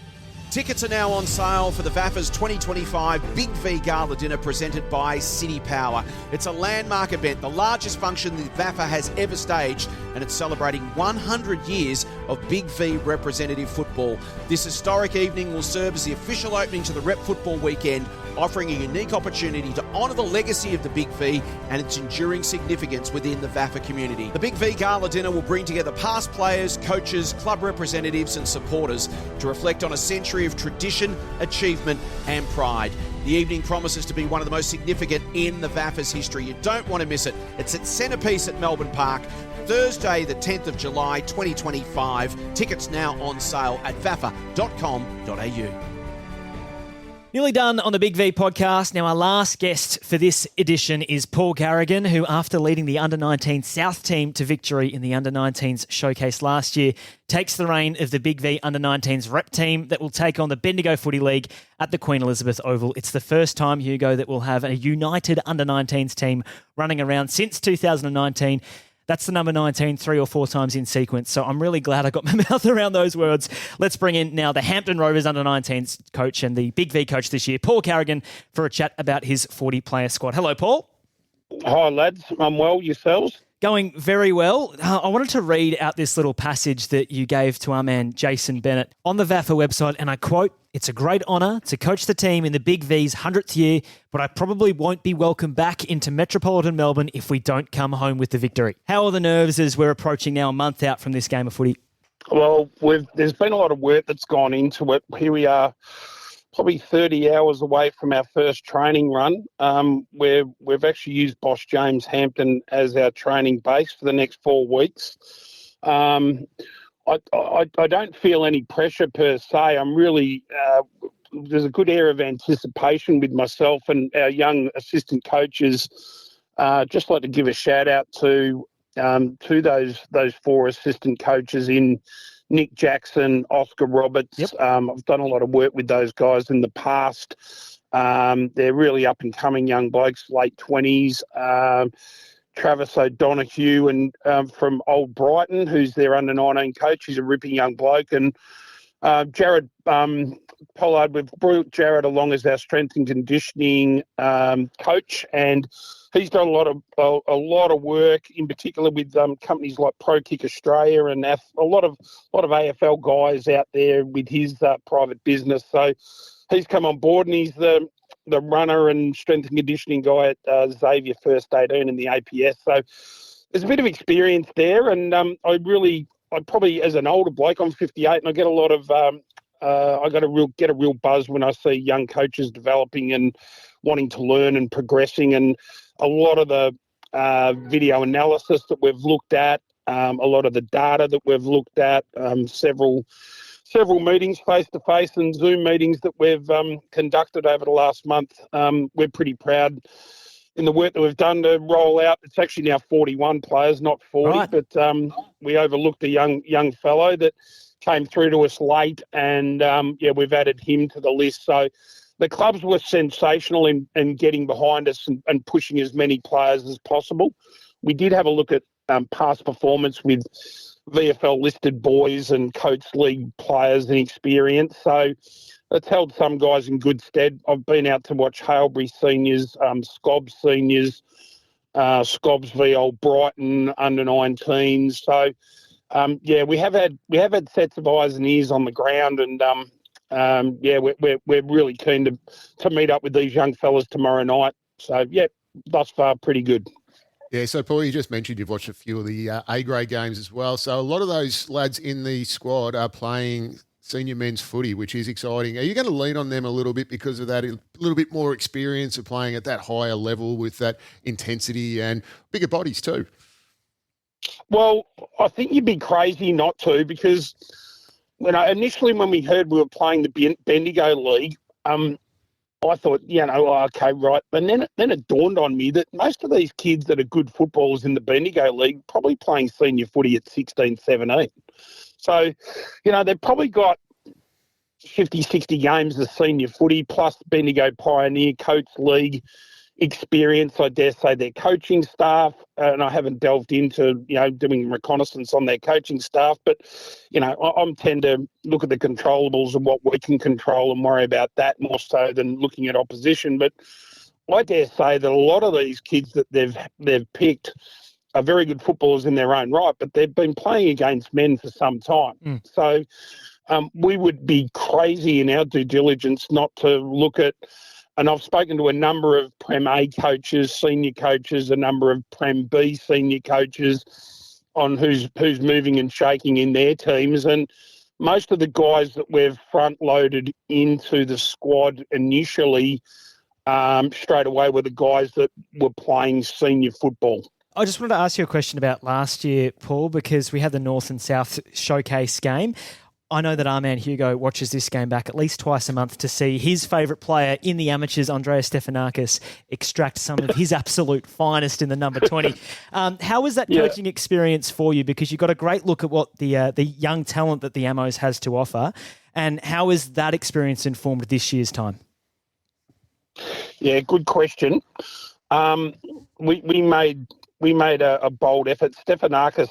Speaker 1: Tickets are now on sale for the VAFA's 2025 Big V Gala Dinner presented by City Power. It's a landmark event, the largest function the VAFA has ever staged, and it's celebrating 100 years of Big V representative football. This historic evening will serve as the official opening to the Rep Football Weekend, offering a unique opportunity to honour the legacy of the Big V and its enduring significance within the VAFA community. The Big V Gala Dinner will bring together past players, coaches, club representatives and supporters to reflect on a century of tradition, achievement and pride. The evening promises to be one of the most significant in the VAFA's history. You don't want to miss it. It's at Centrepiece at Melbourne Park, Thursday the 10th of July 2025. Tickets now on sale at vafa.com.au.
Speaker 2: Nearly done on the Big V podcast. Now, our last guest for this edition is Paul Carrigan, who, after leading the Under-19 South team to victory in the Under-19s showcase last year, takes the reign of the Big V Under-19s rep team that will take on the Bendigo Footy League at the Queen Elizabeth Oval. It's the first time, Hugo, that we'll have a united Under-19s team running around since 2019. That's the number 19 3 or 4 times in sequence. So I'm really glad I got my mouth around those words. Let's bring in now the Hampton Rovers Under-19s coach and the Big V coach this year, Paul Carrigan, for a chat about his 40-player squad. Hello, Paul.
Speaker 7: Hi, lads. I'm well. Yourselves?
Speaker 2: Going very well. I wanted to read out this little passage that you gave to our man Jason Bennett on the VAFA website, and I quote, "It's a great honour to coach the team in the Big V's 100th year, but I probably won't be welcome back into metropolitan Melbourne if we don't come home with the victory." How are the nerves as we're approaching now a month out from this game of footy?
Speaker 7: Well, there's been a lot of work that's gone into it. Here we are, probably 30 hours away from our first training run. We've actually used Boss James Hampton as our training base for the next 4 weeks. I don't feel any pressure per se. I'm really there's a good air of anticipation with myself and our young assistant coaches. Just like to give a shout out to those 4 assistant coaches in Nick Jackson, Oscar Roberts. Yep. I've done a lot of work with those guys in the past. They're really up-and-coming young blokes, late 20s. Travis O'Donoghue and from Old Brighton, who's their under-19 coach. He's a ripping young bloke. And Jared Pollard, we've brought Jared along as our strength and conditioning coach, and he's done a lot of work, in particular with companies like Pro Kick Australia and a lot of AFL guys out there with his private business. So he's come on board, and he's the runner and strength and conditioning guy at Xavier First 18 in the APS. So there's a bit of experience there, and I probably, as an older bloke, I'm 58, and I get a lot of get a real buzz when I see young coaches developing and wanting to learn and progressing. And a lot of the video analysis that we've looked at, a lot of the data that we've looked at, several meetings face-to-face and Zoom meetings that we've conducted over the last month. We're pretty proud in the work that we've done to roll out. It's actually now 41 players, not 40, right. But we overlooked a young fellow that came through to us late, and we've added him to the list. So the clubs were sensational in getting behind us and pushing as many players as possible. We did have a look at past performance with VFL-listed boys and Coates League players and experience. So it's held some guys in good stead. I've been out to watch Hailbury seniors, Scobbs seniors, Scobbs v Old Brighton under-19s. So we have had sets of eyes and ears on the ground, and we're really keen to meet up with these young fellas tomorrow night. So thus far pretty good.
Speaker 3: Yeah, so Paul, you just mentioned you've watched a few of the A-grade games as well. So a lot of those lads in the squad are playing senior men's footy, which is exciting. Are you going to lean on them a little bit because of that, a little bit more experience of playing at that higher level with that intensity and bigger bodies too?
Speaker 7: Well, I think you'd be crazy not to, because initially when we heard we were playing the Bendigo League, I thought, okay, right. But then it dawned on me that most of these kids that are good footballers in the Bendigo League probably playing senior footy at 16, 17. So, they've probably got 50, 60 games of senior footy plus Bendigo Pioneer Coach League experience. I dare say their coaching staff, and I haven't delved into, doing reconnaissance on their coaching staff, but, I tend to look at the controllables and what we can control and worry about that more so than looking at opposition. But I dare say that a lot of these kids that they've picked are very good footballers in their own right, but they've been playing against men for some time. So we would be crazy in our due diligence not to look at, and I've spoken to a number of Prem A coaches, senior coaches, a number of Prem B senior coaches on who's moving and shaking in their teams. And most of the guys that we've front-loaded into the squad initially straight away were the guys that were playing senior football.
Speaker 2: I just wanted to ask you a question about last year, Paul, because we had the North and South showcase game. I know that our man Hugo watches this game back at least twice a month to see his favourite player in the amateurs, Andreas Stefanakis, extract some of his absolute finest in the number 20. How was that coaching experience for you? Because you got a great look at what the young talent that the Amos has to offer, and how is that experience informed this year's time?
Speaker 7: Yeah, good question. We made a bold effort. Stefanakis,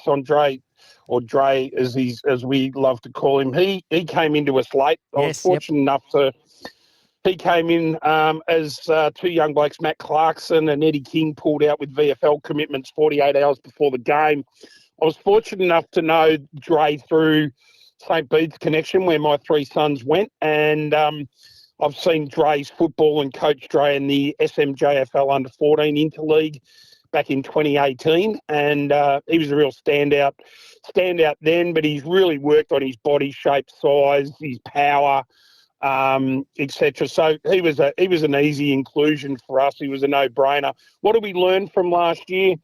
Speaker 7: Dre, as we love to call him, he came into us late. I was fortunate enough to. He came in as two young blokes, Matt Clarkson and Eddie King, pulled out with VFL commitments 48 hours before the game. I was fortunate enough to know Dre through St. Bede's connection, where my three sons went, and I've seen Dre's football and coached Dre in the SMJFL under-14 Interleague back in 2018, and he was a real standout then, but he's really worked on his body shape, size, his power, etc. So he was an easy inclusion for us. He was a no-brainer. What did we learn from last year?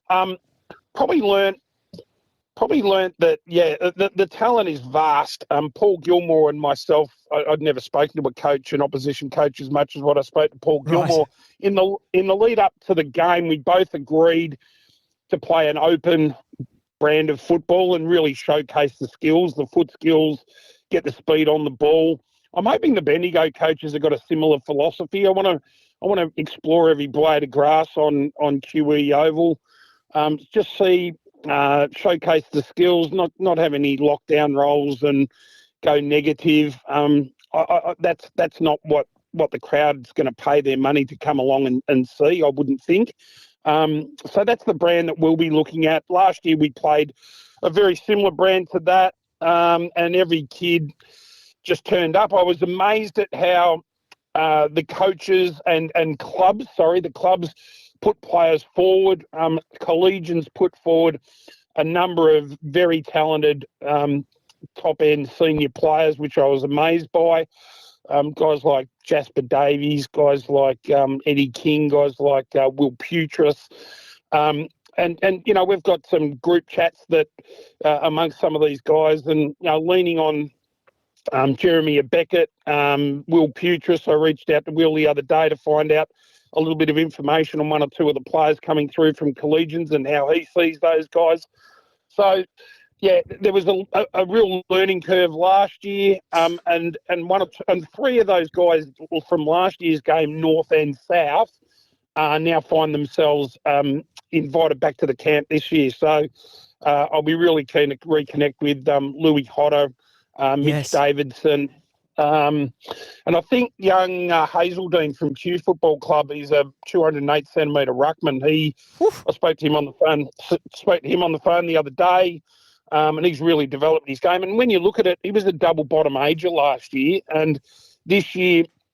Speaker 7: Probably learned that, the talent is vast. Paul Gilmore and myself, I'd never spoken to a coach, an opposition coach, as much as what I spoke to Paul Gilmore. In the lead up to the game, we both agreed to play an open brand of football and really showcase the skills, the foot skills, get the speed on the ball. I'm hoping the Bendigo coaches have got a similar philosophy. I want to explore every blade of grass on QE Oval. Just see. Showcase the skills, not have any lockdown roles and go negative. That's not what the crowd's going to pay their money to come along and see, I wouldn't think. So that's the brand that we'll be looking at. Last year we played a very similar brand to that, and every kid just turned up. I was amazed at how the coaches and clubs, the clubs put players forward. Collegians put forward a number of very talented top-end senior players, which I was amazed by. Guys like Jasper Davies, guys like Eddie King, guys like Will Putris. And we've got some group chats that amongst some of these guys, and leaning on Jeremy Beckett, Will Putris. I reached out to Will the other day to find out a little bit of information on one or two of the players coming through from Collegians and how he sees those guys. So, there was a real learning curve last year, and three of those guys from last year's game, North and South, now find themselves invited back to the camp this year. So I'll be really keen to reconnect with Louis Hodder, Mitch Davidson. And I think young Hazeldine from Kew Football Club, he's a 208 centimetre ruckman. I spoke to him on the phone the other day, and he's really developed his game. And when you look at it, he was a double bottom ager last year, and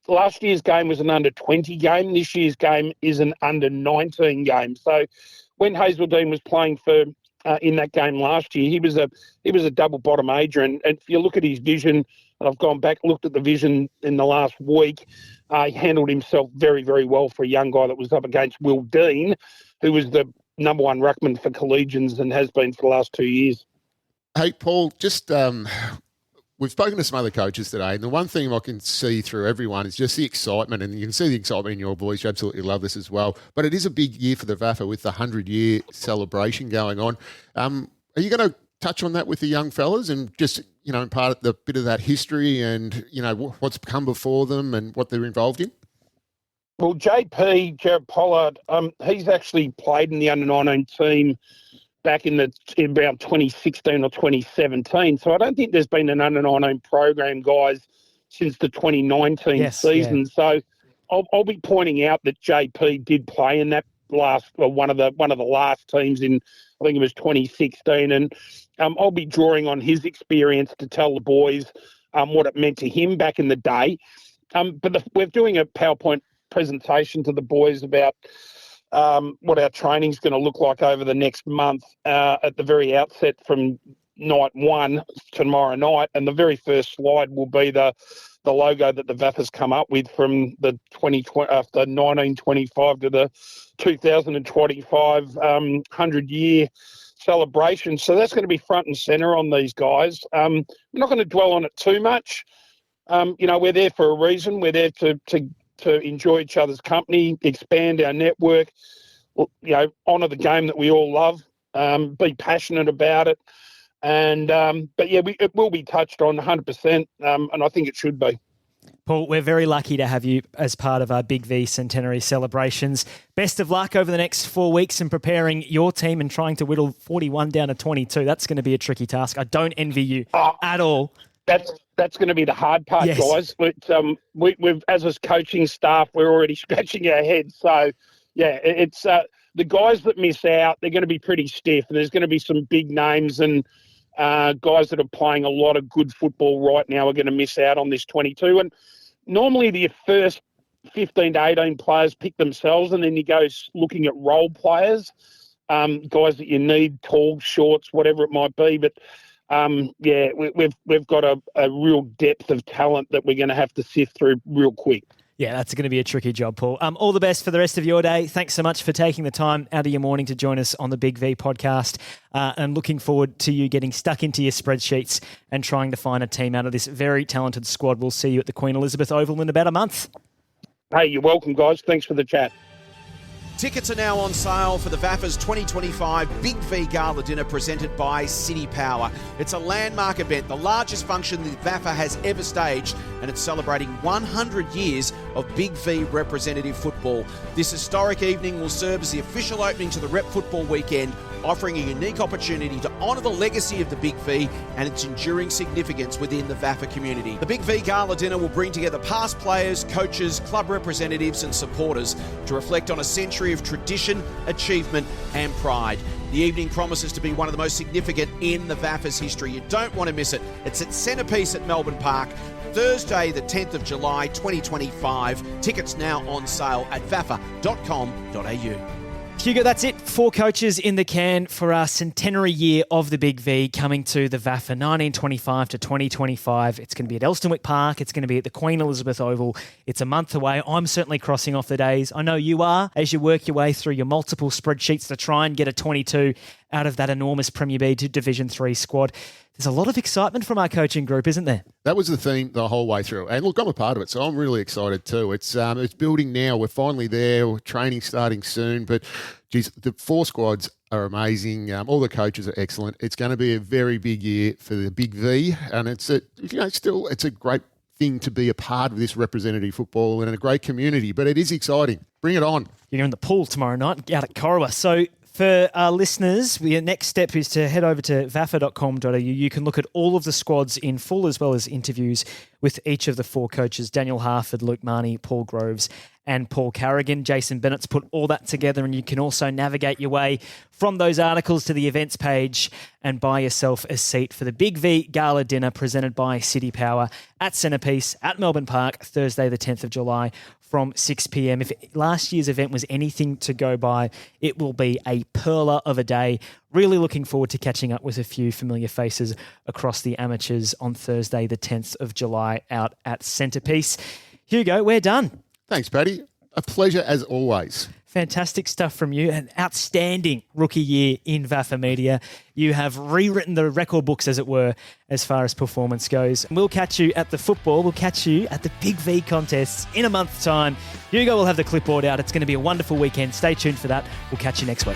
Speaker 7: last year's game was an under 20 game. This year's game is an under 19 game. So when Hazeldean was playing for in that game last year, he was a double bottom major, and if you look at his vision, and I've gone back looked at the vision in the last week, he handled himself very, very well for a young guy that was up against Will Dean, who was the number one ruckman for Collegians and has been for the last 2 years.
Speaker 3: Hey, Paul, just we've spoken to some other coaches today, and the one thing I can see through everyone is just the excitement, and you can see the excitement in your boys. You absolutely love this as well. But it is a big year for the VAFA with the 100-year celebration going on. Are you going to touch on that with the young fellas and just, impart the bit of that history and, what's come before them and what they're involved in?
Speaker 7: Well, JP, Jared Pollard, he's actually played in the under-19 team back in around 2016 or 2017. So I don't think there's been an under-19 program, guys, since the 2019 season. Yeah. So I'll be pointing out that JP did play in that one of the last teams in, I think it was 2016, and I'll be drawing on his experience to tell the boys what it meant to him back in the day. But we're doing a PowerPoint presentation to the boys about what our training is going to look like over the next month at the very outset from night one tomorrow night. And the very first slide will be the logo that the VAFA's come up with from the 1925 to the 2025 100-year celebration. So that's going to be front and centre on these guys. We're not going to dwell on it too much. We're there for a reason. We're there to enjoy each other's company, expand our network, honour the game that we all love, be passionate about it. And, it will be touched on 100%, and I think it should be.
Speaker 2: Paul, we're very lucky to have you as part of our Big V Centenary celebrations. Best of luck over the next 4 weeks in preparing your team and trying to whittle 41 down to 22. That's going to be a tricky task. I don't envy you at all.
Speaker 7: That's going to be the hard part, guys. But, we've as a coaching staff, we're already scratching our heads. So, it's the guys that miss out, they're going to be pretty stiff. And there's going to be some big names and guys that are playing a lot of good football right now are going to miss out on this 22. And normally the first 15 to 18 players pick themselves, and then you go looking at role players, guys that you need, tall, shorts, whatever it might be. But we've got a real depth of talent that we're going to have to sift through real quick.
Speaker 2: Yeah, that's going to be a tricky job, Paul. All the best for the rest of your day. Thanks so much for taking the time out of your morning to join us on the Big V podcast. And looking forward to you getting stuck into your spreadsheets and trying to find a team out of this very talented squad. We'll see you at the Queen Elizabeth Oval in about a month.
Speaker 7: Hey, you're welcome, guys. Thanks for the chat.
Speaker 1: Tickets are now on sale for the VAFA's 2025 Big V Gala Dinner presented by City Power. It's a landmark event, the largest function the VAFA has ever staged, and it's celebrating 100 years of Big V representative football. This historic evening will serve as the official opening to the Rep Football Weekend, offering a unique opportunity to honour the legacy of the Big V and its enduring significance within the VAFA community. The Big V Gala Dinner will bring together past players, coaches, club representatives and supporters to reflect on a century of tradition, achievement and pride. The evening promises to be one of the most significant in the VAFA's history. You don't want to miss it. It's at Centrepiece at Melbourne Park, Thursday the 10th of July 2025. Tickets now on sale at vafa.com.au.
Speaker 2: Hugo, that's it. 4 coaches in the can for our centenary year of the Big V coming to the VAFA 1925 to 2025. It's going to be at Elstonwick Park. It's going to be at the Queen Elizabeth Oval. It's a month away. I'm certainly crossing off the days. I know you are, as you work your way through your multiple spreadsheets to try and get a 22 out of that enormous Premier B to Division 3 squad. There's a lot of excitement from our coaching group, isn't there? That was the theme the whole way through. And look, I'm a part of it, so I'm really excited too. It's building now. We're finally there. We're training starting soon. But, geez, the 4 squads are amazing. All the coaches are excellent. It's going to be a very big year for the Big V. And it's a great thing to be a part of this representative football and in a great community. But it is exciting. Bring it on. You're in the pool tomorrow night out at Corowa. So for our listeners, the next step is to head over to vafa.com.au. You can look at all of the squads in full as well as interviews with each of the 4 coaches, Daniel Harford, Luke Mahoney, Paul Groves and Paul Carrigan. Jason Bennett's put all that together, and you can also navigate your way from those articles to the events page and buy yourself a seat for the Big V Gala Dinner presented by City Power at Centrepiece at Melbourne Park, Thursday the 10th of July from 6 p.m. If last year's event was anything to go by, it will be a pearler of a day. Really looking forward to catching up with a few familiar faces across the amateurs on Thursday, the 10th of July, out at Centrepiece. Hugo, we're done.
Speaker 3: Thanks, Paddy. A pleasure as always.
Speaker 2: Fantastic stuff from you. An outstanding rookie year in VAFA Media. You have rewritten the record books, as it were, as far as performance goes. We'll catch you at the football. We'll catch you at the Big V contests in a month's time. Hugo will have the clipboard out. It's going to be a wonderful weekend. Stay tuned for that. We'll catch you next week.